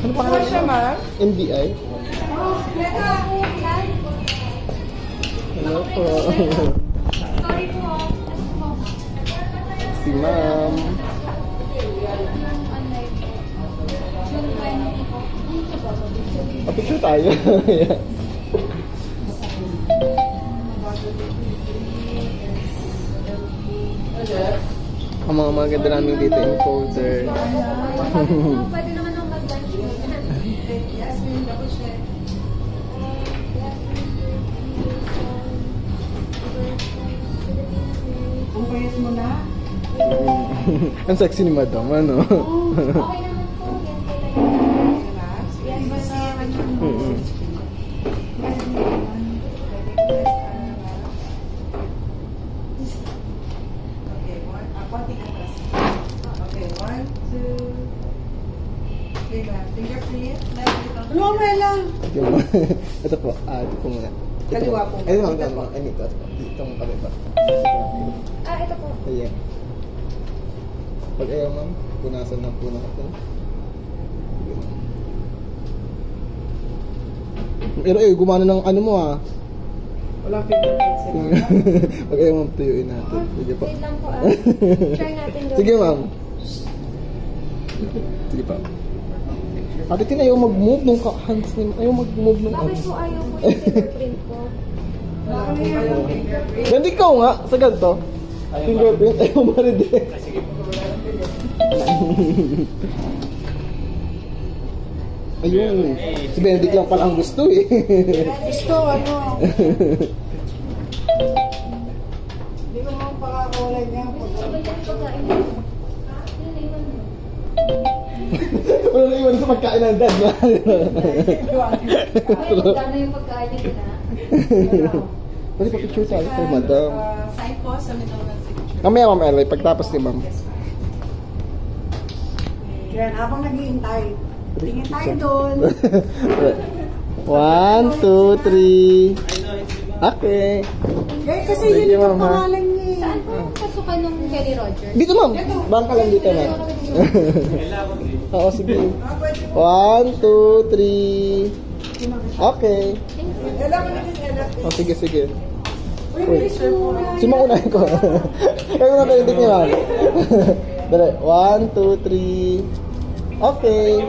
Ano pa nga siya, ma'am? NBI? Hello po. Sorry po. Si ma'am. Picture tayo. Ang mga maganda namin dito yung folder. Pwede naman ang mag-lunch. Yes, ma'am. Double check. Ang payat mo na? Ang sexy ni madam, ano? Okay naman po. Yan ba sa Okay, konting atras. Okay, 1, 2, 3, ma'am. Fingerprint. Ano, Mela? Ito po, ito po muna. Kaliwa po. Ito po, ito po. Ito po, kaliwa. Ito po. Ayan. Pag ayaw ma'am, punasan lang po natin. Pero gumana ng ano mo ah. Walang fingerprint sila. Pag ayaw ma'am, tuyuin natin. Sige po. Wait lang po. Try natin doon. Sige ma'am. Sige pa. Ate Tin, ayaw mag-move nung hands ni ayaw mag-move nung Bakit po ayaw po yung fingerprint ko? Wala po kayong fingerprint. Ganda ikaw nga, sa ganito. Fingerprint, ayaw maride. Ayun. Si Benedict lang pala ang gusto eh. Gusto, ano? Hindi ko mga pakakawalan niya. Wala na iwan sa pagkain ng dad. Gano'n yung pagkain niya na? Pwede pa picture tayo kay madam. Sign po sa middle ng signature. Mamaya ma'am Elway, pagtapos ni ma'am. Yan, habang naghihintay. Tingin tayo doon. 1, 2, 3. Okay. Eh, kasi Thank yun you, yung ma'am, ha? pangalan niya. Saan po pasukan ng Kelly Rogers? Dito ma'am. Bangka lang dito ma'am. Oo, sige. 1, 2, 3. Okay. Alam mo na din, alam. Oh, sige, sige. Uy, sir po. Simukunahin ko. Kaya mo na Benedict niya ma'am. Dali. 1, 2, 3. Okay.